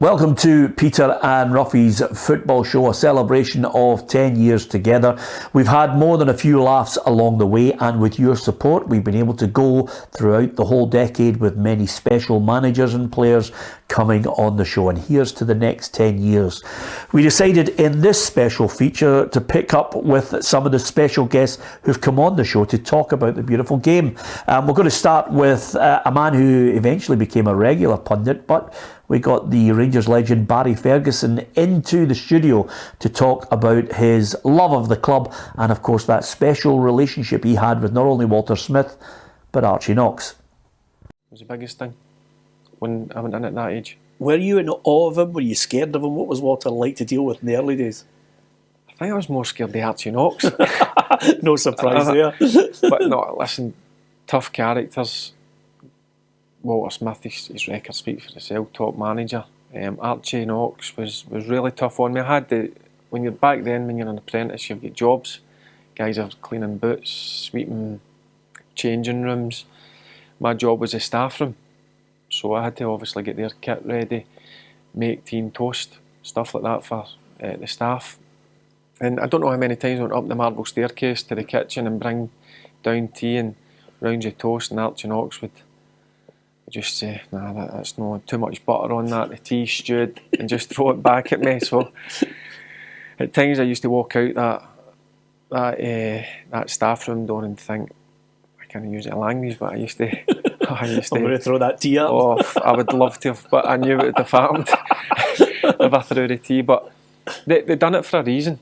Welcome to Peter and Roughie's football show, a celebration of 10 years together. We've had more than a few laughs along the way, and with your support we've been able to go throughout the whole decade with many special managers and players coming on the show. And here's to the next 10 years. We decided in this special feature to pick up with some of the special guests who've come on the show to talk about the beautiful game. We're going to start with a man who eventually became a regular pundit, but we got the Rangers legend Barry Ferguson into the studio to talk about his love of the club and, of course, that special relationship he had with not only Walter Smith but Archie Knox. It was the biggest thing when I went in at that age. Were you in awe of him? Were you scared of him? What was Walter like to deal with in the early days? I think I was more scared of Archie Knox. No surprise there. But no, listen, tough characters. Walter Smith, his record speaks for itself, top manager. Archie Knox was really tough on me. I had when you're back then, when you're an apprentice, you've got jobs. Guys are cleaning boots, sweeping changing rooms. My job was the staff room, so I had to obviously get their kit ready, make tea and toast, stuff like that for the staff. And I don't know how many times I went up the marble staircase to the kitchen and bring down tea and rounds of toast, and Archie Knox would just say, nah, that's no too much butter on that, the tea stewed, and just throw it back at me. So at times I used to walk out that staff room door and think, I can't use it in language, but I used to I'm going to throw that tea up. Oh, I would love to have, but I knew it would have happened if I threw the tea. But they done it for a reason.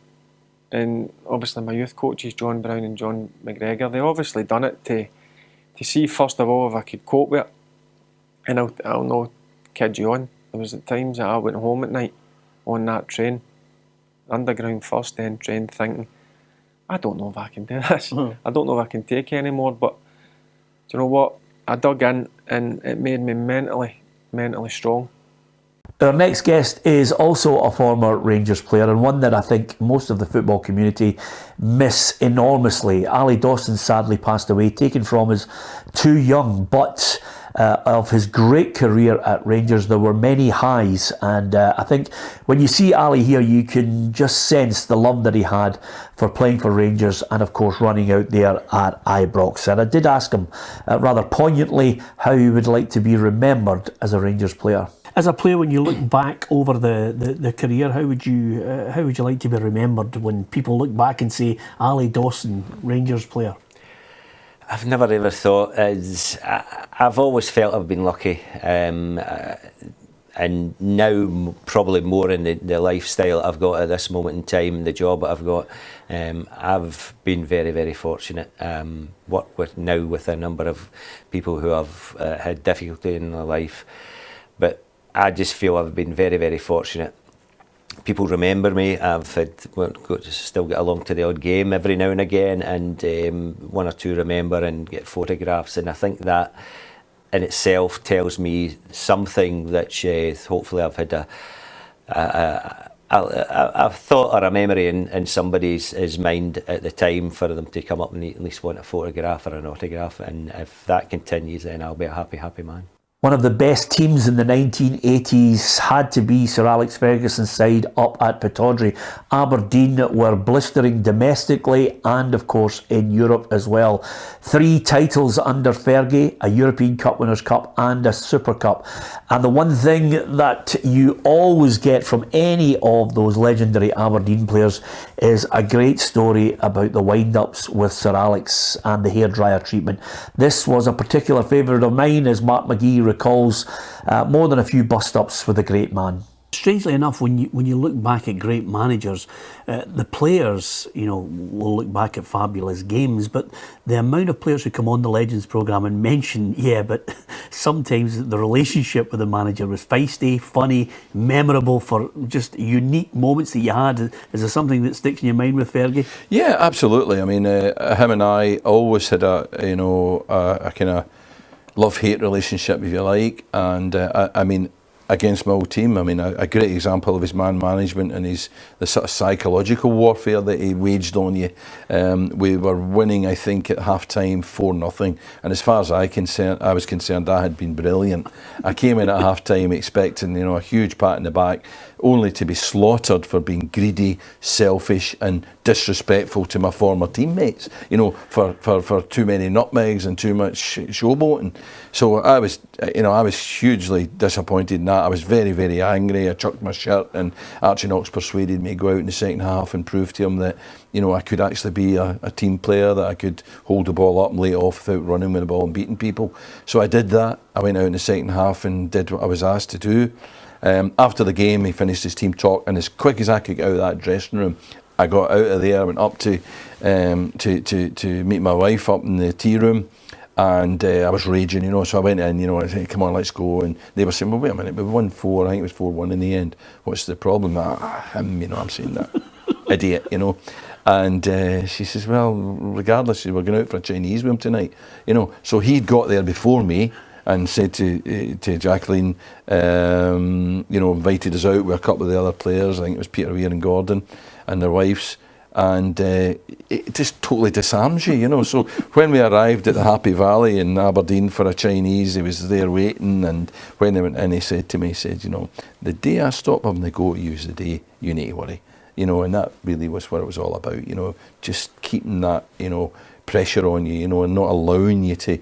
And obviously my youth coaches, John Brown and John McGregor, they obviously done it to see first of all if I could cope with it. And I'll not kid you on, there was at times that I went home at night on that train, underground first then train, thinking, I don't know if I can do this. I don't know if I can take anymore. But do you know what? I dug in and it made me mentally strong. Our next guest is also a former Rangers player, and one that I think most of the football community miss enormously. Ali Dawson sadly passed away, taken from us too young, but of his great career at Rangers, there were many highs, and I think when you see Ali here, you can just sense the love that he had for playing for Rangers and, of course, running out there at Ibrox. And I did ask him rather poignantly how he would like to be remembered as a Rangers player. As a player, when you look back over the career, how would you like to be remembered when people look back and say, Ali Dawson, Rangers player? I've never ever thought I've always felt I've been lucky, and now probably more in the lifestyle I've got at this moment in time, the job that I've got. I've been very, very fortunate. Worked with a number of people who have had difficulty in their life, but I just feel I've been very, very fortunate. People remember me. I've still get along to the odd game every now and again, and one or two remember and get photographs, and I think that in itself tells me something that hopefully I've had a thought or a memory in somebody's mind at the time for them to come up and at least want a photograph or an autograph, and if that continues, then I'll be a happy man. One of the best teams in the 1980s had to be Sir Alex Ferguson's side up at Pittodrie. Aberdeen were blistering domestically and, of course, in Europe as well. 3 titles under Fergie, a European Cup Winners' Cup and a Super Cup. And the one thing that you always get from any of those legendary Aberdeen players is a great story about the wind-ups with Sir Alex and the hairdryer treatment. This was a particular favourite of mine, as Mark McGee recalls more than a few bust-ups with the great man. Strangely enough, when you look back at great managers, the players, will look back at fabulous games, but the amount of players who come on the Legends programme and mention, but sometimes the relationship with the manager was feisty, funny, memorable for just unique moments that you had. Is there something that sticks in your mind with Fergie? Yeah, absolutely. I mean, him and I always had a kind of love-hate relationship, if you like, and I mean, against my old team. I mean, a great example of his man management and the sort of psychological warfare that he waged on you. We were winning, I think, at half-time 4-0, and as far as I was concerned, I had been brilliant. I came in at half-time expecting, a huge pat in the back, only to be slaughtered for being greedy, selfish, and disrespectful to my former teammates. For too many nutmegs and too much showboating. So I was hugely disappointed in that. I was very, very angry. I chucked my shirt, and Archie Knox persuaded me to go out in the second half and prove to him that, I could actually be a team player, that I could hold the ball up and lay it off without running with the ball and beating people. So I did that. I went out in the second half and did what I was asked to do. After the game, he finished his team talk, and as quick as I could get out of that dressing room, I got out of there, went up to meet my wife up in the tea room, and I was raging, so I went in, I said, come on, let's go, and they were saying, well, wait a minute, we won 4, I think it was 4-1 in the end, what's the problem? I'm saying that, idiot, and she says, well, regardless, we're going out for a Chinese with him tonight, so he'd got there before me, and said to Jacqueline, invited us out with a couple of the other players. I think it was Peter Weir and Gordon and their wives, and it just totally disarms you, So when we arrived at the Happy Valley in Aberdeen for a Chinese, he was there waiting, and when they went in, he said to me, the day I stop having to go to you is the day you need to worry, and that really was what it was all about, just keeping that, pressure on you, and not allowing you to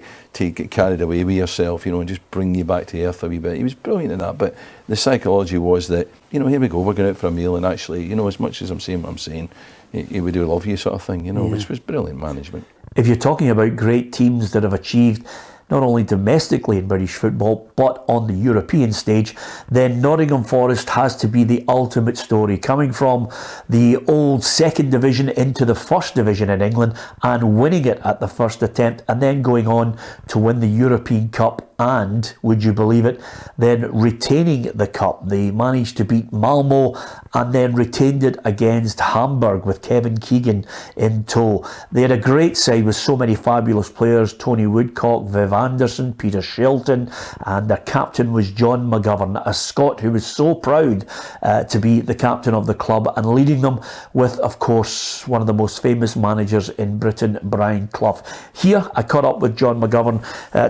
get carried away with yourself, and just bring you back to earth a wee bit. He was brilliant in that, but the psychology was that, here we go, we're going out for a meal, and actually, as much as I'm saying what I'm saying, we do love you sort of thing, which was brilliant management. If you're talking about great teams that have achieved not only domestically in British football, but on the European stage, then Nottingham Forest has to be the ultimate story. Coming from the old second division into the first division in England and winning it at the first attempt, and then going on to win the European Cup and, would you believe it, then retaining the cup. They managed to beat Malmo and then retained it against Hamburg with Kevin Keegan in tow. They had a great side with so many fabulous players: Tony Woodcock, Viv Anderson, Peter Shelton, and their captain was John McGovern, a Scot who was so proud to be the captain of the club, and leading them with, of course, one of the most famous managers in Britain, Brian Clough. Here I caught up with John McGovern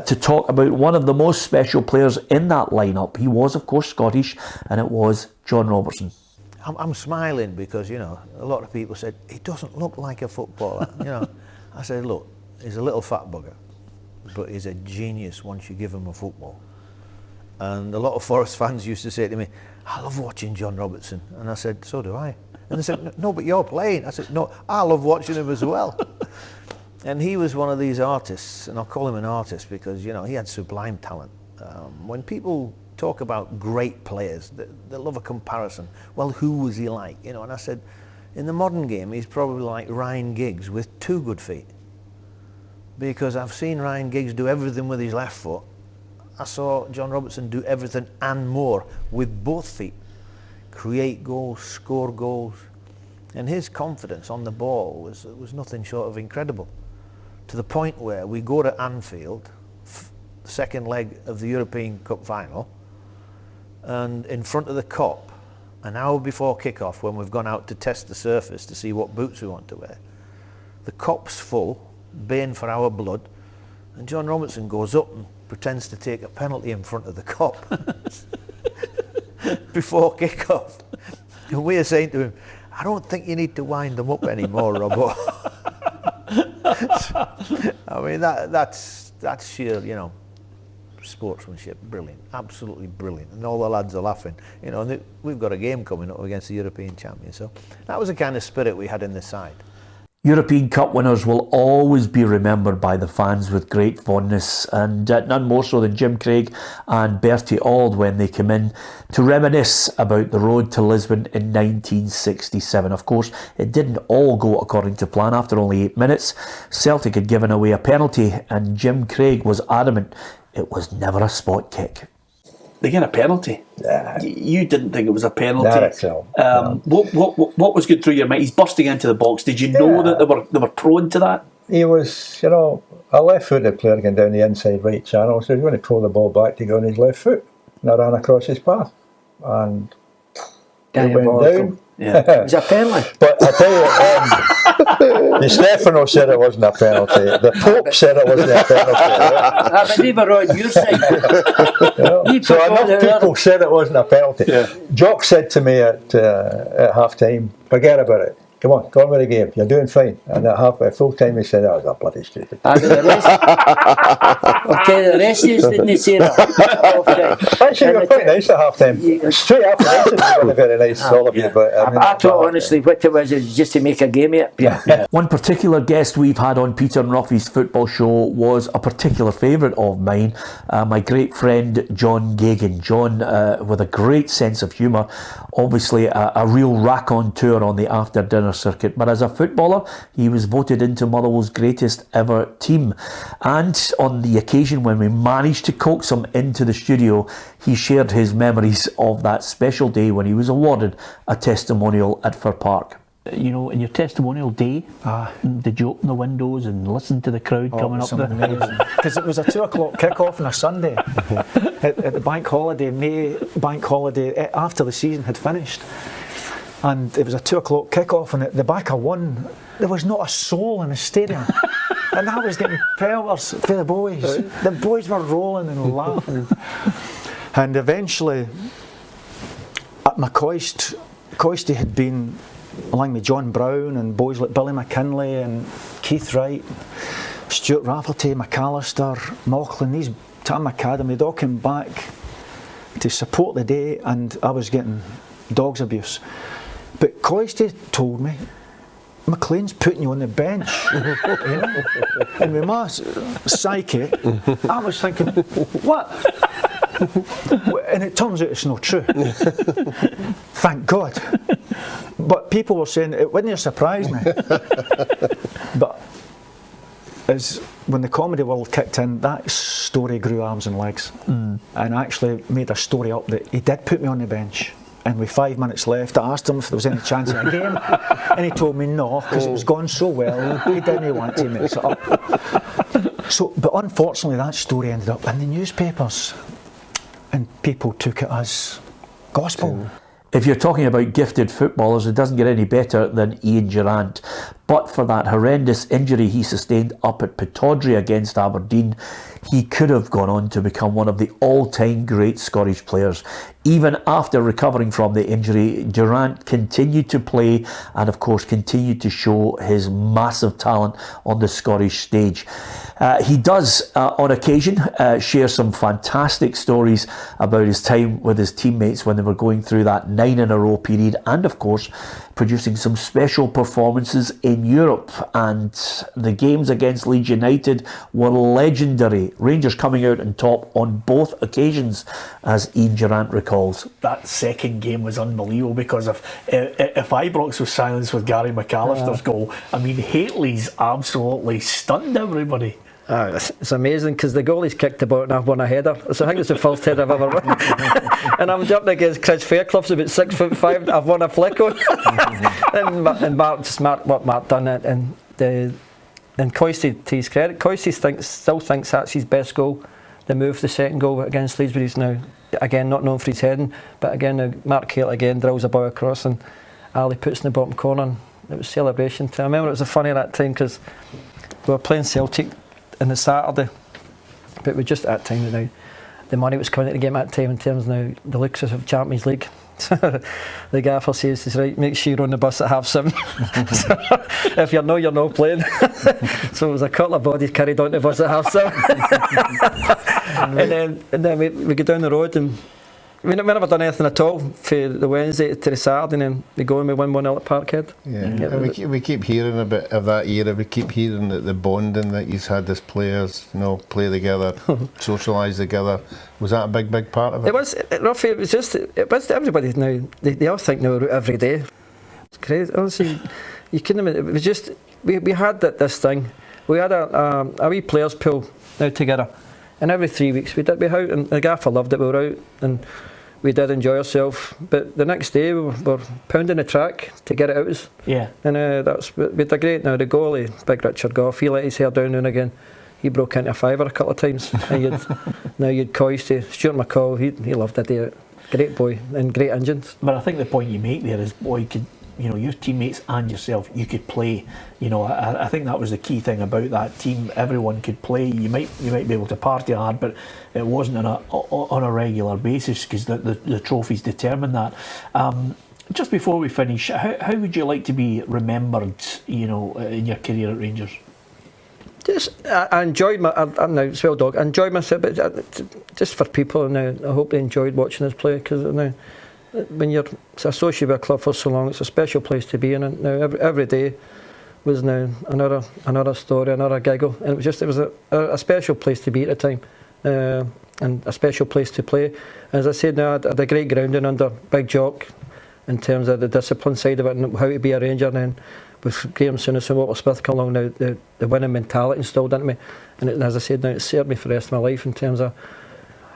to talk about one of the most special players in that lineup. He was, of course, Scottish, and it was John Robertson. I'm smiling because, a lot of people said, he doesn't look like a footballer. I said, look, he's a little fat bugger, but he's a genius once you give him a football. And a lot of Forest fans used to say to me, I love watching John Robertson. And I said, so do I. And they said, no, but you're playing. I said, no, I love watching him as well. And he was one of these artists, and I'll call him an artist because, he had sublime talent. When people talk about great players, they love a comparison. Well, who was he like? And I said, in the modern game, he's probably like Ryan Giggs with 2 good feet. Because I've seen Ryan Giggs do everything with his left foot. I saw John Robertson do everything and more with both feet. Create goals, score goals. And his confidence on the ball was nothing short of incredible. To the point where we go to Anfield, the second leg of the European Cup final, and in front of the Kop, an hour before kick-off, when we've gone out to test the surface to see what boots we want to wear, the Kop's full, baying for our blood, and John Robertson goes up and pretends to take a penalty in front of the Kop before kick-off. And we're saying to him, I don't think you need to wind them up anymore, Robbo. I mean, that's sheer, sportsmanship. Brilliant, absolutely brilliant. And all the lads are laughing. And we've got a game coming up against the European champions. So that was the kind of spirit we had in the side. European Cup winners will always be remembered by the fans with great fondness, and none more so than Jim Craig and Bertie Auld when they came in to reminisce about the road to Lisbon in 1967. Of course, it didn't all go according to plan. After only 8 minutes, Celtic had given away a penalty, and Jim Craig was adamant it was never a spot kick. They get a penalty. You didn't think it was a penalty. Not at all. What was going through your mind? He's bursting into the box. Did you know that they were prone to that? He was, a left-footed player going down the inside right channel, so he's going to pull the ball back to go on his left foot. and I ran across his path, and he went Diabolical. down. Yeah. It was a penalty. But I tell you, Di Stefano said it wasn't a penalty. The Pope said it wasn't a penalty. But they were on your side. You So forgot enough the people said it wasn't a penalty. Yeah. Jock said to me at half time, forget about it. Come on, go on with the game. You're doing fine. And at full time he said, that was a bloody stupid. But the rest, okay, the rest of us didn't say that. Actually, you were quite nice at half time. Straight after this, it was very nice, all of you. But I thought honestly what it was just to make a game of it. Yeah. One particular guest we've had on Peter and Roughie's football show was a particular favourite of mine, my great friend John Gahagan. John, with a great sense of humour, obviously a real raconteur on the after dinner circuit, but as a footballer he was voted into Motherwell's greatest ever team, and on the occasion when we managed to coax him into the studio, he shared his memories of that special day when he was awarded a testimonial at Fir Park. You know, in your testimonial day, did you open the windows and listen to the crowd coming up there? Because it was a 2 o'clock kick-off on a Sunday at the bank holiday, May bank holiday, after the season had finished. And it was a 2 o'clock kick-off, and at the back of one, there was not a soul in the stadium. And I was getting pelters for the boys. The boys were rolling and laughing. And eventually, at Christie had been along with John Brown and boys like Billy McKinlay and Keith Wright, Stuart Rafferty, McAllister, Mauchline, these Tam Academy, they'd all came back to support the day, and I was getting dog's abuse. But Christie told me, McLean's putting you on the bench. You know? And with my psyche, I was thinking, what? And it turns out it's not true. Thank God. But people were saying it wouldn't have surprised me. But as when the comedy world kicked in, that story grew arms and legs, and actually made a story up that he did put me on the bench. And with 5 minutes left, I asked him if there was any chance of a game, and he told me no, because it was gone so well, he didn't want to mess it up. So, but unfortunately, that story ended up in the newspapers, and people took it as gospel. If you're talking about gifted footballers, it doesn't get any better than Ian Durrant. But for that horrendous injury he sustained up at Pittodrie against Aberdeen, he could have gone on to become one of the all-time great Scottish players. Even after recovering from the injury, Durrant continued to play and of course continued to show his massive talent on the Scottish stage. He does, on occasion, share some fantastic stories about his time with his teammates when they were going through that 9-in-a-row period, and of course producing some special performances in Europe. And the games against Leeds United were legendary. Rangers coming out on top on both occasions, as Ian Durrant recalls. That second game was unbelievable, because if Ibrox was silenced with Gary McAllister's goal, I mean, Hateley's absolutely stunned everybody. It's amazing, because the goalie's kicked the ball and I've won a header. So I think it's the first header I've ever won. And I'm jumping against Chris Fairclough's about 6'5". I've won a flick on. and Mark done it. And Christie, to his credit, Christie still thinks that's his best goal. The move, the second goal against Leeds, but he's now again not known for his heading. But again, Mark Hale again drills a ball across, and Ali puts in the bottom corner. And it was celebration time. I remember it was funny that time, because we were playing Celtic on the Saturday, but we just at that time the money was coming into the game at that time in terms of now the luxury of Champions League. The gaffer says to us, right, make sure you're on the bus at 7:30. So, if you're not playing. So it was a couple of bodies carried on the bus at 7:30. and then we go down the road, and we never done anything at all for the Wednesday to the Saturday, and then we go and we win 1-0 at Parkhead. And we keep hearing a bit of that era. We keep hearing that the bonding that he's had as players, play together, socialise together. Was that a big part of it? It was, Roughie. It was everybody now. They all think now we're out every day. It's crazy. Honestly, you couldn't. It was just we had this thing. We had a wee players pool now together. And every 3 weeks we out, and the gaffer loved it. We were out and we did enjoy ourselves. But the next day we were pounding the track to get it out. Yeah. And we did great. Now the goalie, Big Richard Goff, he let his hair down now and again. he broke into a fiver a couple of times. And now you'd Coisty, Stuart McCall, he loved it. Great boy and great engines. But I think the point you make there is, boy, your teammates and yourself, you could play. I think that was the key thing about that team. Everyone could play. You might be able to party hard, but it wasn't on a regular basis, because the trophies determine that. Just before we finish, how would you like to be remembered, in your career at Rangers? I enjoyed now Swell Dog. I enjoyed myself, but just for people now, I hope they enjoyed watching us play, because now when you're associated with a club for so long, it's a special place to be in. And now every day was now another story, another giggle, and it was a special place to be at the time, and a special place to play. As I said, now I had a great grounding under Big Jock in terms of the discipline side of it and how to be a Ranger, and then with Graham Souness and Walter Smith come along, now the winning mentality instilled into me, and as I said, now it's served me for the rest of my life in terms of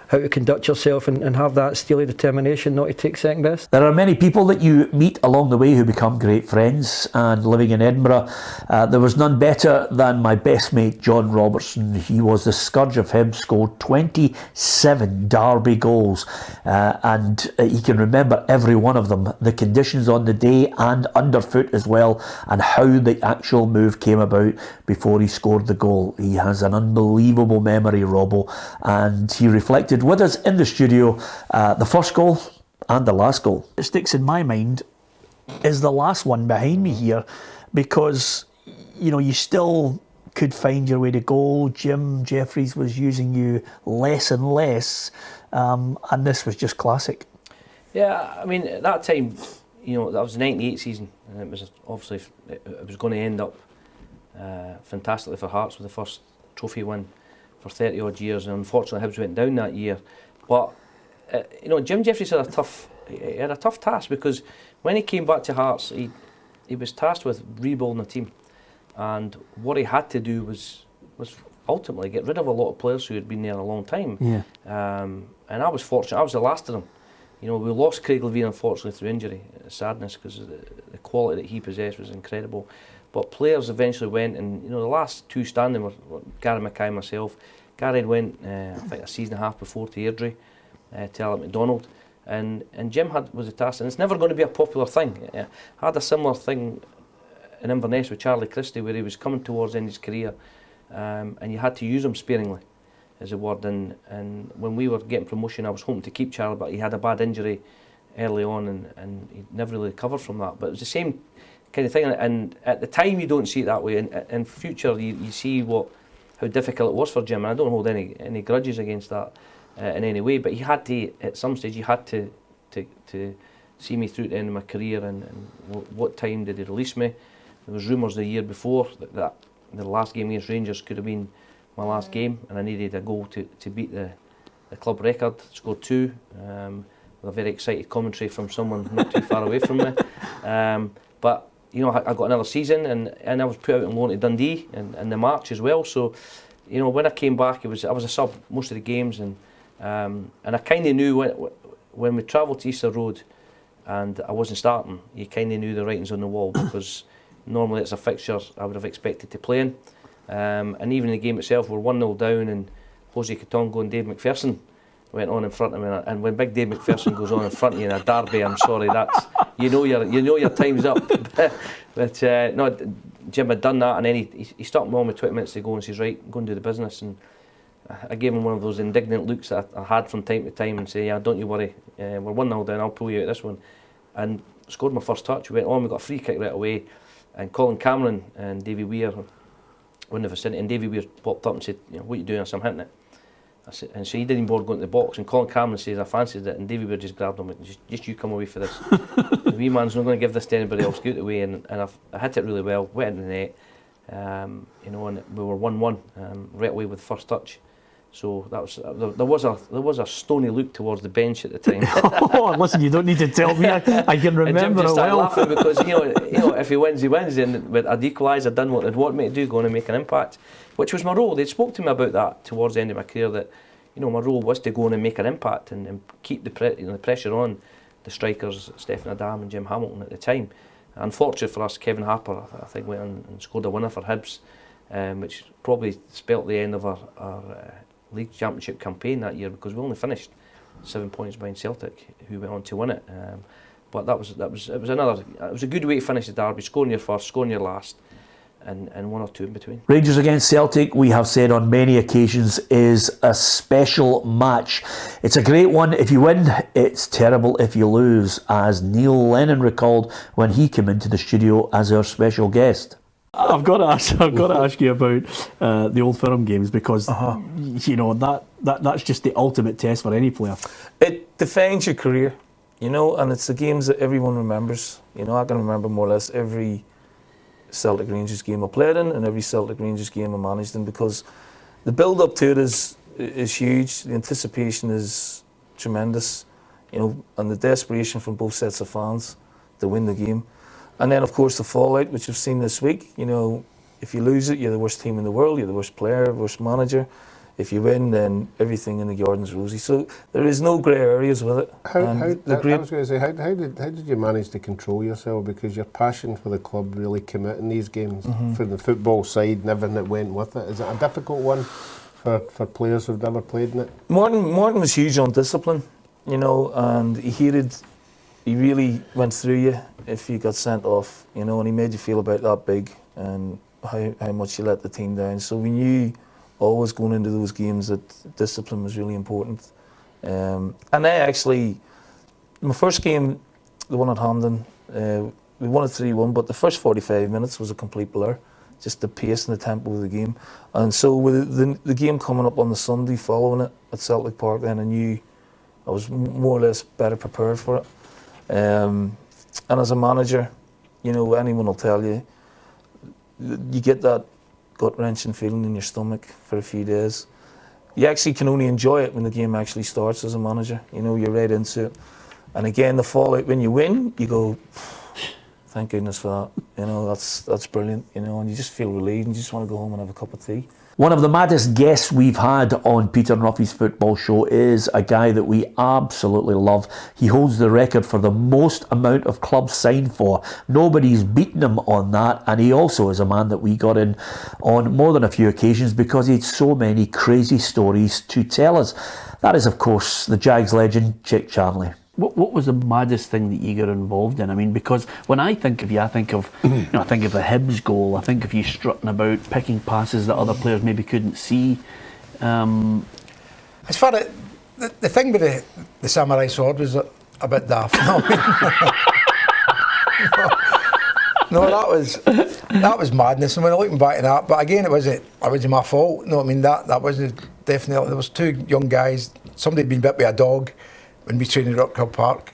how to conduct yourself and have that steely determination not to take second best. There are many people that you meet along the way who become great friends, and living in Edinburgh, there was none better than my best mate John Robertson. He was the scourge of Hibs, scored 27 derby goals, and he can remember every one of them, the conditions on the day and underfoot as well, and how the actual move came about before he scored the goal. He has an unbelievable memory, Robbo, and he reflected with us in the studio the first goal and the last goal. It sticks in my mind is the last one behind me here, because you still could find your way to goal. Jim Jeffries was using you less and less, and this was just classic. Yeah, I mean, at that time, that was the 98 season, and it was obviously it was going to end up fantastically for Hearts with the first trophy win for 30 odd years, and unfortunately Hibs went down that year. But Jim Jeffries had a tough task, because when he came back to Hearts, he was tasked with rebuilding the team, and what he had to do was ultimately get rid of a lot of players who had been there a long time. Yeah. And I was fortunate. I was the last of them. We lost Craig Levine unfortunately through injury, sadness, because the quality that he possessed was incredible. But players eventually went, and the last two standing were Gary Mackay and myself. Gary went, I think, a season and a half before to Airdrie, to Alec MacDonald, and Jim was a task, and it's never going to be a popular thing. I had a similar thing in Inverness with Charlie Christie, where he was coming towards the end of his career, and you had to use him sparingly, as a word. And when we were getting promotion, I was hoping to keep Charlie, but he had a bad injury early on, and he never really recovered from that. But it was the same kind of thing, and at the time you don't see it that way. In future you see how difficult it was for Jim, and I don't hold any grudges against that in any way, but he had to, at some stage, he had to see me through to the end of my career, and what time did he release me? There was rumours the year before that the last game against Rangers could have been my last game, and I needed a goal to beat the club record, scored 2, with a very excited commentary from someone not too far away from me. But I got another season, and I was put out on loan to Dundee in the March as well. So, when I came back, I was a sub most of the games, and I kind of knew when we travelled to Easter Road, and I wasn't starting, you kind of knew the writings on the wall, because normally it's a fixture I would have expected to play in, and even in the game itself, we're 1-0 down, and Jose Katongo and Dave McPherson went on in front of me, and when big Dave McPherson goes on in front of you in a derby, I'm sorry, that's your time's up. but no, Jim had done that, and then he stopped me on with 20 minutes to go and says, right, go and do the business. And I gave him one of those indignant looks that I had from time to time, and say, yeah, don't you worry, we're 1-0 down, I'll pull you out of this one. And scored my first touch. We went on, we got a free kick right away, and Colin Cameron and Davy Weir were in the vicinity, and Davy Weir popped up and said, what are you doing? I said, I'm hitting it. And so he didn't bother going to the box, and Colin Cameron says, I fancied it, and Davy Weir just grabbed him and just you come away for this. The wee man's not going to give this to anybody else, get it away, and I hit it really well, went in the net, and we were 1-1 right away with the first touch. So that was there was a stony look towards the bench at the time. Oh, listen, you don't need to tell me. I can remember and Jim just it started well. laughing because if he wins, he wins, and I'd equalised, I'd done what they'd want me to do, going and make an impact, which was my role. They'd spoke to me about that towards the end of my career, that my role was to go on and make an impact and keep the pressure on the strikers, Stephen Adam and Jim Hamilton at the time. Unfortunately for us, Kevin Harper, I think, went on and scored a winner for Hibs which probably spelt the end of our league championship campaign that year, because we only finished 7 points behind Celtic, who went on to win it. But it was a good way to finish the derby, scoring your first, scoring your last, and one or two in between. Rangers against Celtic, we have said on many occasions, is a special match. It's a great one if you win, it's terrible if you lose, as Neil Lennon recalled when he came into the studio as our special guest. I've got to ask you about the Old Firm games, because you know that's just the ultimate test for any player. It defines your career, you know, and it's the games that everyone remembers. You know, I can remember more or less every Celtic Rangers game I played in and every Celtic Rangers game I managed in, because the build up to it is huge. The anticipation is tremendous, you know, and the desperation from both sets of fans to win the game. And then, of course, the fallout, which we've seen this week. You know, if you lose it, you're the worst team in the world, you're the worst player, worst manager. If you win, then everything in the garden's rosy. So there is no grey areas with it. I was going to say, how did you manage to control yourself? Because your passion for the club really came out in these games, for the football side and everything that went with it. Is it a difficult one for players who've never played in it? Morton was huge on discipline, you know, and he really went through you if you got sent off, you know, and he made you feel about that big and how much you let the team down. So we knew always going into those games that discipline was really important. And I actually, my first game, the one at Hampden, we won it 3-1, but the first 45 minutes was a complete blur, just the pace and the tempo of the game. And so with the game coming up on the Sunday following it at Celtic Park, then I knew I was more or less better prepared for it. And as a manager, you know, anyone will tell you, you get that gut-wrenching feeling in your stomach for a few days. You actually can only enjoy it when the game actually starts as a manager. You know, you're right into it. And again, the fallout when you win, you go, thank goodness for that. You know, that's brilliant, you know, and you just feel relieved and you just want to go home and have a cup of tea. One of the maddest guests we've had on Peter and Roughie's Football Show is a guy that we absolutely love. He holds the record for the most amount of clubs signed for. Nobody's beaten him on that, and he also is a man that we got in on more than a few occasions because he had so many crazy stories to tell us. That is, of course, the Jags legend, Chick Charnley. What was the maddest thing that you got involved in? I mean, because when I think of you, I think of I think of the Hibs goal. I think of you strutting about, picking passes that other players maybe couldn't see. As far as the thing with the samurai sword was a bit daft. No, that was madness. And when I'm looking back at that, but again, it wasn't my fault. No, I mean that wasn't definitely. There was two young guys. Somebody had been bit by a dog when we trained at Rockhill Park.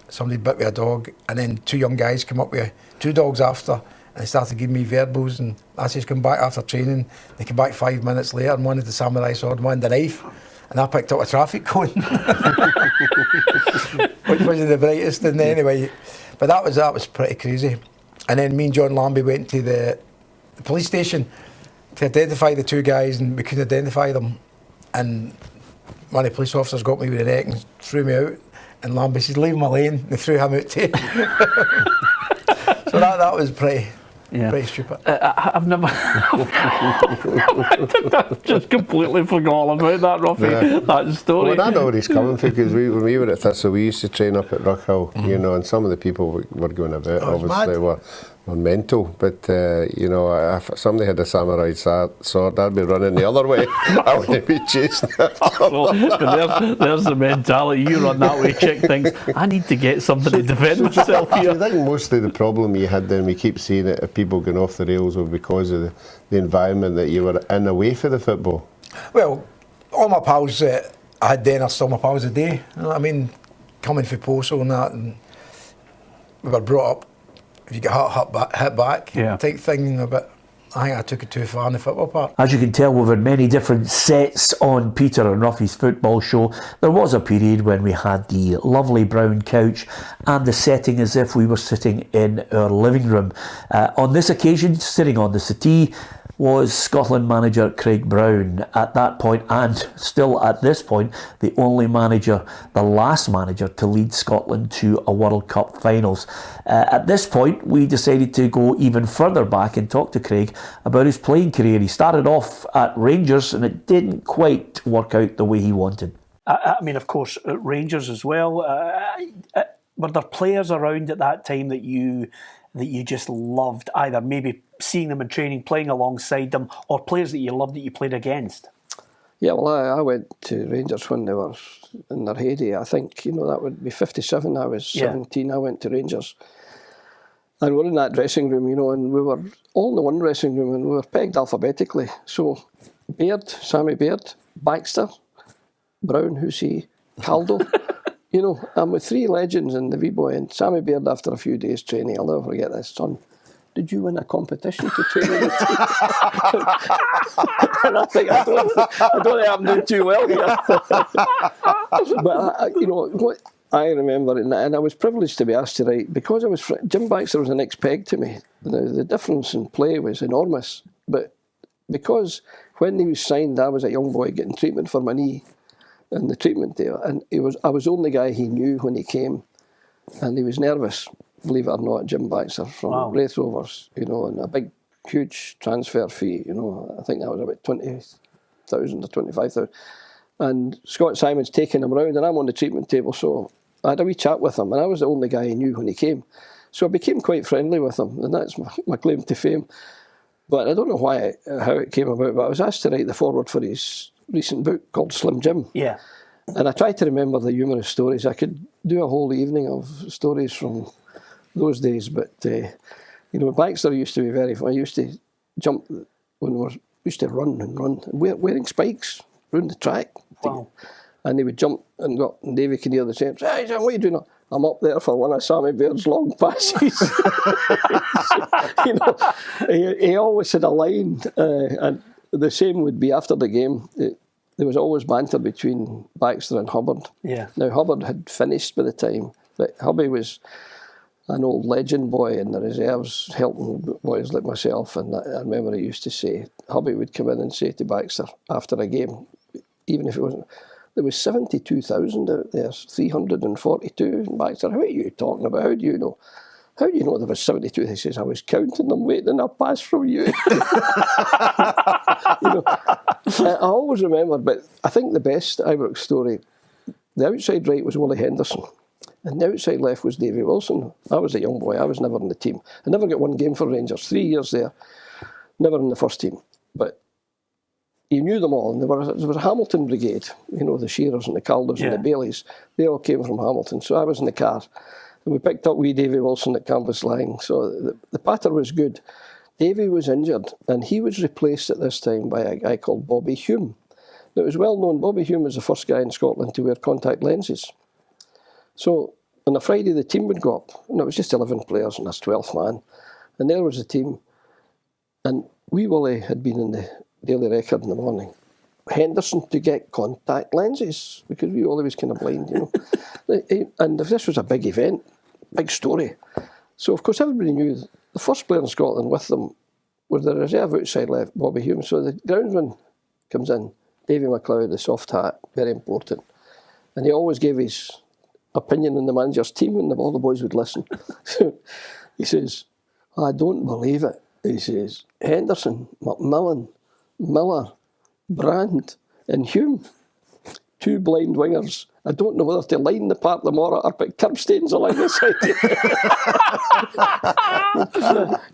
Somebody bit by a dog, and then two young guys came up with two dogs after, and they started giving me verbals. And as he's come back after training, they came back 5 minutes later and one had the samurai sword and one had the knife. And I picked up a traffic cone, which wasn't the brightest. And anyway, but that was pretty crazy. And then me and John Lambie went to the police station to identify the two guys, and we couldn't identify them. And one of the police officers got me with the neck and threw me out. And Lambie says, "Leave him alone." They threw him out too. So that was pretty stupid. I've never. I've just completely forgot about that, Roughie. Yeah. That story. Well, I know where he's coming from, because when we were at Thistle, we used to train up at Rockhill, you know, and some of the people were going about, obviously, were mental. But, you know, if somebody had a samurai sword, I'd be running the other way. I wouldn't be chasing after them. But there's the mentality. You run that way, Chick thinks, I need to get something to defend myself here. I think mostly the problem you had then, we keep seeing it, if people going off the rails, was because of the environment that you were in away for the football. Well, all my pals I had then are still my pals today. You know what I mean? Coming from Postal and that, and we were brought up, if you get hit back type thing, but I think I took it too far in the football part. As you can tell, we've had many different sets on Peter and Roughie's Football Show. There was a period when we had the lovely brown couch and the setting as if we were sitting in our living room. On this occasion, sitting on the settee, was Scotland manager Craig Brown. At that point, and still at this point, the only manager, the last manager to lead Scotland to a World Cup finals. At this point, we decided to go even further back and talk to Craig about his playing career. He started off at Rangers and it didn't quite work out the way he wanted. I mean, of course, at Rangers as well. Were there players around at that time that you just loved, either maybe seeing them in training, playing alongside them, or players that you loved that you played against? Yeah, well, I went to Rangers when they were in their heyday. I think, that would be 57. I was 17. I went to Rangers. And we were in that dressing room, and we were all in the one dressing room and we were pegged alphabetically. So, Baird, Sammy Baird, Baxter, Brown, who's he, Caldo. I'm with three legends in the wee boy, and Sammy Baird, after a few days training, I'll never forget this, son, did you win a competition to train in the team? And I think, I don't think I'm doing too well here. But, what I remember, and I was privileged to be asked to write, because Jim Baxter was the next peg to me. The difference in play was enormous, but because when he was signed, I was a young boy getting treatment for my knee, in the treatment there, and I was the only guy he knew when he came, and he was nervous, believe it or not, Jim Baxter from Wraith Rovers, and a big, huge transfer fee, I think that was about 20,000 or 25,000, and Scott Simon's taking him around, and I'm on the treatment table, so I had a wee chat with him, and I was the only guy he knew when he came, so I became quite friendly with him, and that's my claim to fame. But I don't know how it came about, but I was asked to write the foreword for his recent book called Slim Jim. Yeah. And I tried to remember the humorous stories. I could do a whole evening of stories from those days, but, Baxter used to be very funny. I used to jump when we used to run and wearing spikes around the track. Wow. And he would jump and Davy Kinnear the same. Hey, what are you doing? I'm up there for one of Sammy Baird's long passes. He always had a line, and the same would be after the game. There was always banter between Baxter and Hubbard. Yeah. Now, Hubbard had finished by the time, but Hubby was an old legend boy in the reserves, helping boys like myself. And I remember he used to say, Hubby would come in and say to Baxter after a game, even if it wasn't, there was 72,000 out there, 342. And Baxter, how are you talking about? How do you know? How do you know there was 72? He says, I was counting them, waiting a pass from you. I always remember, but I think the best Ibrox story, the outside right was Willie Henderson, and the outside left was Davy Wilson. I was a young boy, I was never in the team. I never got one game for Rangers, 3 years there, never in the first team. But you knew them all, and there was a Hamilton brigade, the Shearers and the Caldos and the Baileys. They all came from Hamilton, so I was in the car. And we picked up wee Davy Wilson at Campus Lang, so the patter was good. Davy was injured, and he was replaced at this time by a guy called Bobby Hume. Now, it was well known, Bobby Hume was the first guy in Scotland to wear contact lenses. So, on a Friday, the team would go up, and it was just 11 players, and that's 12th man. And there was the team. And wee Willie had been in the Daily Record in the morning. Henderson to get contact lenses, because wee Willie was kind of blind, And this was a big event, big story. So, of course, everybody knew the first player in Scotland with them was the reserve outside left, Bobby Hume. So the groundsman comes in, Davy McLeod, the soft hat, very important. And he always gave his opinion on the manager's team, and all the boys would listen. He says, I don't believe it. He says, Henderson, McMillan, Miller, Brand and Hume, two blind wingers. I don't know whether to line the part them or put curb stains along the side.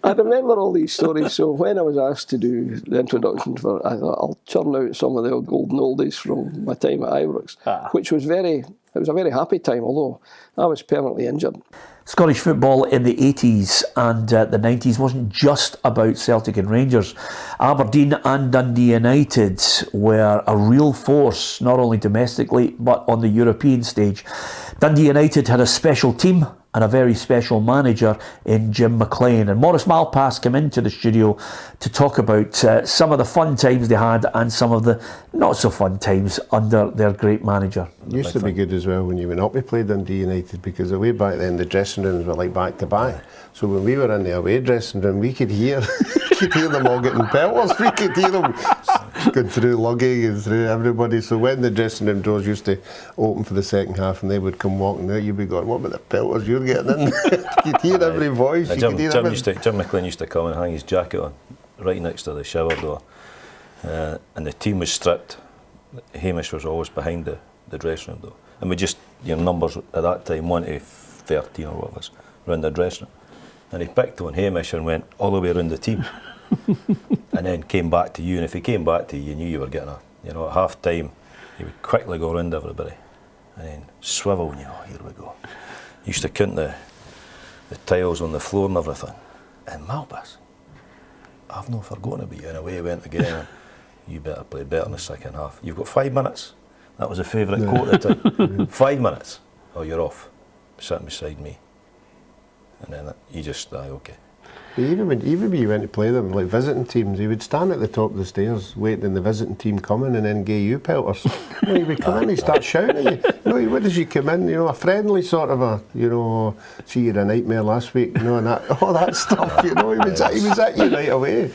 I remember all these stories, so when I was asked to do the introduction I thought I'll churn out some of the old golden oldies from my time at Ibrox, which was it was a very happy time, although I was permanently injured. Scottish football in the 80s and the 90s wasn't just about Celtic and Rangers. Aberdeen and Dundee United were a real force, not only domestically but on the European stage. Dundee United had a special team and a very special manager in Jim McLean. And Maurice Malpass came into the studio to talk about some of the fun times they had and some of the not so fun times under their great manager. Used to be good as well when you went up to play Dundee United, because away back then the dressing rooms were like back to back. So when we were in the away dressing room, we could hear them all getting pelters. We could hear them going through lugging and through everybody. So when the dressing room doors used to open for the second half and they would come walking out, you'd be going, what about the pelters you're getting in? You could hear every voice. Jim McLean used to come and hang his jacket on right next to the shower door, and the team was stripped. Hamish was always behind the dressing room though, and we just, your numbers at that time, 1 to 13 or what it was, around the dressing room, and he picked on Hamish and went all the way around the team and then came back to you, and if he came back to you, you knew you were getting at half time he would quickly go around everybody and then swivel and here we go. He used to count the tiles on the floor and everything, and Malpas, I've not forgotten about you, and away he went again. You better play better in the second half. You've got 5 minutes. That was a favourite quote at the time. 5 minutes. Oh, you're off. Sitting beside me. And then you just, okay. Even when you went to play them, like visiting teams, he would stand at the top of the stairs waiting on the visiting team coming and then give you pelters. He would come in, he'd start shouting at you. What does you come in? A friendly sort of see you had a nightmare last week, and all that stuff. He was at you right away.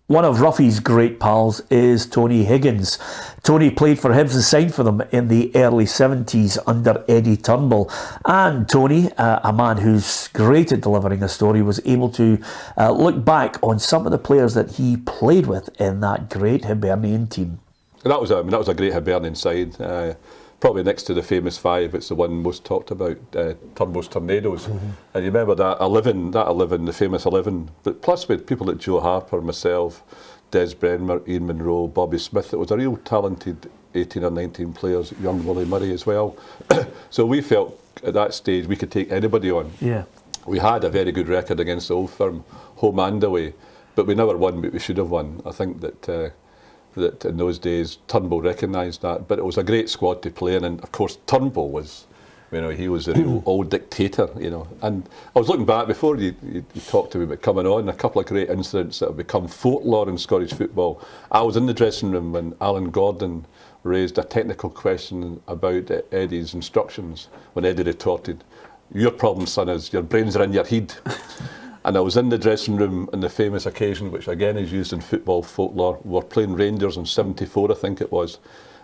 One of Roughie's great pals is Tony Higgins. Tony played for Hibs and signed for them in the early 70s under Eddie Turnbull. And Tony, a man who's great at delivering a story, was able to look back on some of the players that he played with in that great Hibernian team. That was a great Hibernian side. Probably next to the famous 5, it's the one most talked about, Turnbull's Tornadoes. And you remember that 11, the famous 11, but plus with people like Joe Harper, myself, Des Brenmer, Ian Munro, Bobby Smith. It was a real talented 18 or 19 players, young Willie Murray as well. So we felt at that stage we could take anybody on. Yeah. We had a very good record against the Old Firm, home and away, but we never won, but we should have won. I think that in those days Turnbull recognised that, but it was a great squad to play in, and of course Turnbull was, he was a real old dictator, and I was looking back before you talked to me about coming on, a couple of great incidents that have become folklore in Scottish football. I was in the dressing room when Alan Gordon raised a technical question about Eddie's instructions, when Eddie retorted, "Your problem, son, is your brains are in your head." And I was in the dressing room on the famous occasion, which again is used in football folklore. We were playing Rangers in '74, I think it was.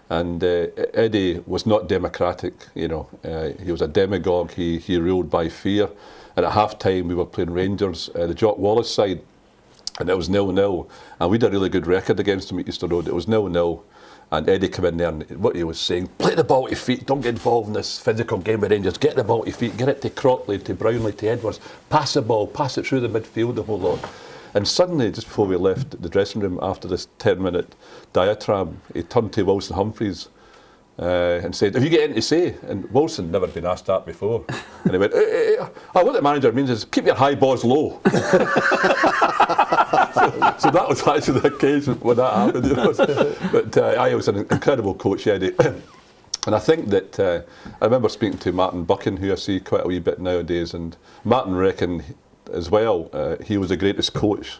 And Eddie was not democratic, he was a demagogue, he ruled by fear. And at half time we were playing Rangers, the Jock Wallace side, and it was 0-0. And we had a really good record against them at Easter Road. It was 0-0. And Eddie came in there and what he was saying, play the ball to your feet, don't get involved in this physical game with Rangers, get the ball to your feet, get it to Crockley, to Brownlee, to Edwards, pass the ball, pass it through the midfield, the whole lot. And suddenly, just before we left the dressing room after this 10-minute diatribe, he turned to Wilson Humphreys and said, "Have you got anything to say?" And Wilson never been asked that before. And he went, what the manager means is keep your high balls low. So that was actually the occasion when that happened. But he was an incredible coach, Eddie. And I think that I remember speaking to Martin Buchan, who I see quite a wee bit nowadays, and Martin reckoned as well he was the greatest coach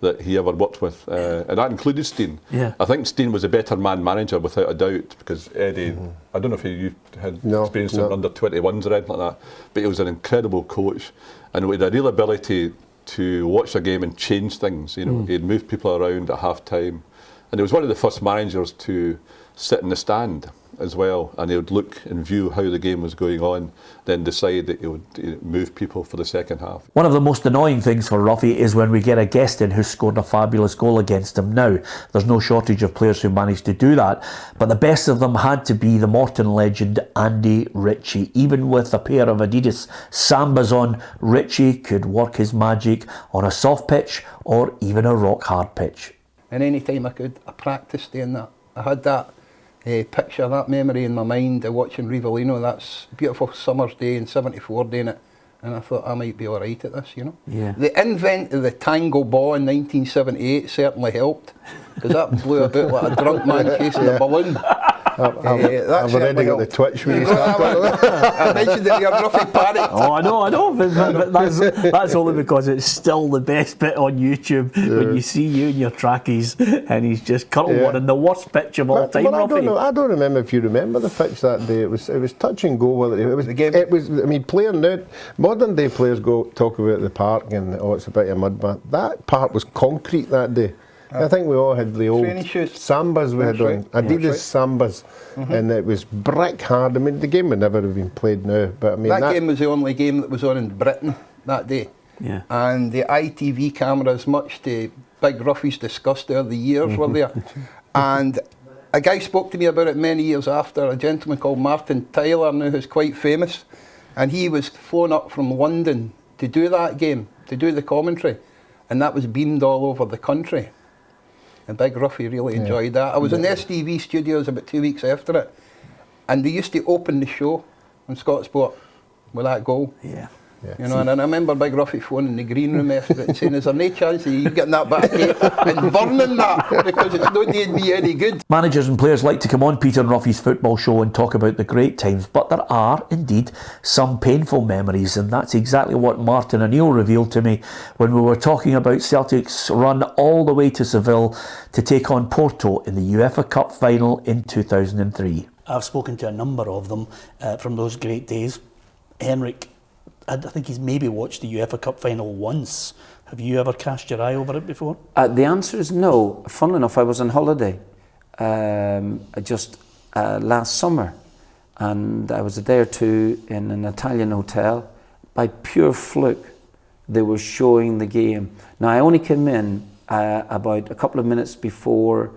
that he ever worked with, and that included Steen. Yeah. I think Steen was a better man-manager without a doubt, because Eddie, I don't know if you had experience in under 21s or anything like that, but he was an incredible coach, and with a real ability to watch a game and change things. He'd move people around at half time, and he was one of the first managers to sit in the stand as well, and he would look and view how the game was going on, then decide that he would move people for the second half. One of the most annoying things for Roughie is when we get a guest in who scored a fabulous goal against him. Now, there's no shortage of players who managed to do that, but the best of them had to be the Morton legend Andy Ritchie. Even with a pair of Adidas Sambas on, Ritchie could work his magic on a soft pitch or even a rock hard pitch. And any time I could, I practiced doing that. I had that picture, that memory in my mind of watching Rivellino, that's a beautiful summer's day in '74 doing it, and I thought I might be alright at this, Yeah. The invent of the tango ball in 1978 certainly helped, because that blew about like a drunk man chasing a balloon. I've already got the twitch when you start talking. I mentioned that you're Roughie panicked. Oh, I know, but that's only because it's still the best bit on YouTube when you see you in your trackies and he's just curled one in the worst pitch of all time. But I don't remember if you remember the pitch that day. It was touch and go. Whether it was the game. It was. I mean, modern day players talk about the park and it's a bit of mud, but that park was concrete that day. I think we all had the old Sambas we had on, Adidas Sambas, and it was brick hard. I mean, the game would never have been played now, but I mean that game was the only game that was on in Britain that day. Yeah. And the ITV cameras, much to Big Roughie's disgust over the years, were there. And a guy spoke to me about it many years after, a gentleman called Martin Tyler, now who's quite famous, and he was flown up from London to do that game, to do the commentary, and that was beamed all over the country. And Big Roughie really enjoyed that. I was in the STV studios about 2 weeks after it, and they used to open the show on Scott Sport with that goal. Yeah. You know, and I remember Big Roughie phoning the green room after it and saying, "Is there no chance of you getting that bit of tape and burning that because it's not doing me any good?" Managers and players like to come on Peter and Roughie's football show and talk about the great times, but there are indeed some painful memories, and that's exactly what Martin O'Neill revealed to me when we were talking about Celtic's run all the way to Seville to take on Porto in the UEFA Cup final in 2003. I've spoken to a number of them from those great days. Henrik, I think he's maybe watched the UEFA Cup final once. Have you ever cast your eye over it before? The answer is no. Funnily enough, I was on holiday just last summer, and I was a day or two in an Italian hotel. By pure fluke, they were showing the game. Now, I only came in about a couple of minutes before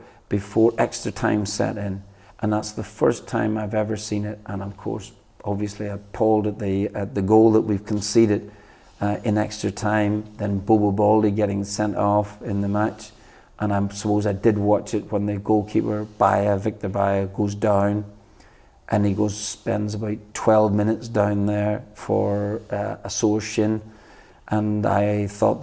extra time set in, and that's the first time I've ever seen it. And of course, obviously appalled at the goal that we've conceded in extra time, then Bobo Baldi getting sent off in the match. And I suppose I did watch it when the goalkeeper, Victor Baia, goes down, and he spends about 12 minutes down there for a sore shin. And I thought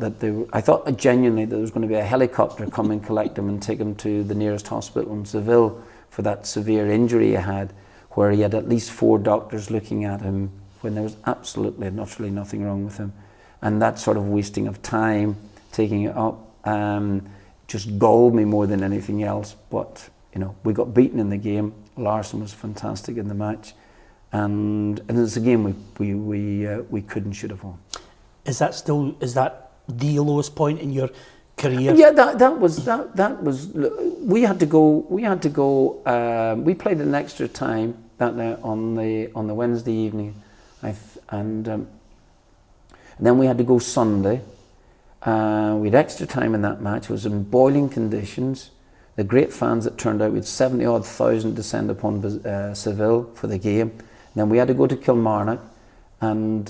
genuinely that there was going to be a helicopter come and collect him and take him to the nearest hospital in Seville for that severe injury he had, where he had at least 4 doctors looking at him when there was absolutely and utterly nothing wrong with him. And that sort of wasting of time, taking it up, just galled me more than anything else. But, you know, we got beaten in the game. Larson was fantastic in the match. And it's a game we couldn't, should have won. Is that the lowest point in your career? Yeah, that was. We had to go. We played an extra time that night on the Wednesday evening, and then we had to go Sunday. We had extra time in that match. It was in boiling conditions. The great fans that turned out, we had 70-odd thousand descend upon Seville for the game. And then we had to go to Kilmarnock and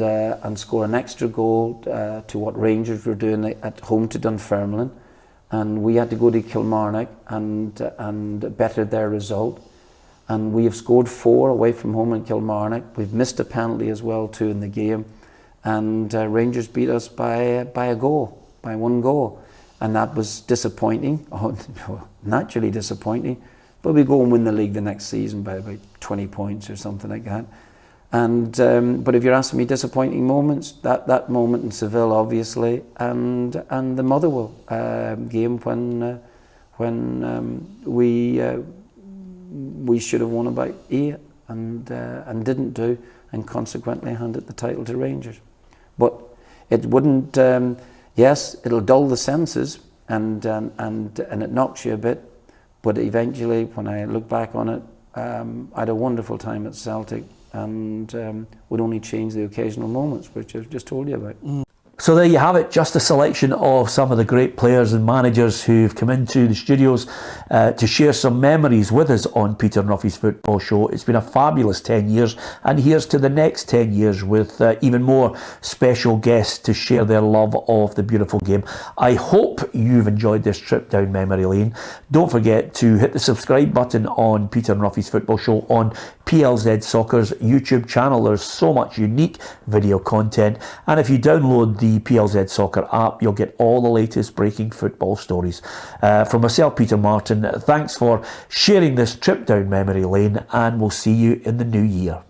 score an extra goal to what Rangers were doing at home to Dunfermline, and we had to go to Kilmarnock and better their result, and we have scored 4 away from home in Kilmarnock. We've missed a penalty as well too in the game, and Rangers beat us by 1 goal, and that was disappointing. Naturally disappointing, but we go and win the league the next season by about 20 points or something like that. And but if you're asking me disappointing moments, that moment in Seville, obviously, and the Motherwell game when we should have won about 8 and didn't do, and consequently handed the title to Rangers. But it wouldn't. Yes, it'll dull the senses and it knocks you a bit. But eventually, when I look back on it, I had a wonderful time at Celtic. And would only change the occasional moments, which I've just told you about. So there you have it, just a selection of some of the great players and managers who've come into the studios to share some memories with us on Peter and Roughie's Football Show. It's been a fabulous 10 years, and here's to the next 10 years with even more special guests to share their love of the beautiful game. I hope you've enjoyed this trip down memory lane. Don't forget to hit the subscribe button on Peter and Roughie's Football Show on PLZ Soccer's YouTube channel. There's so much unique video content, and if you download the the PLZ Soccer app. You'll get all the latest breaking football stories. From myself, Peter Martin, thanks for sharing this trip down memory lane, and we'll see you in the new year.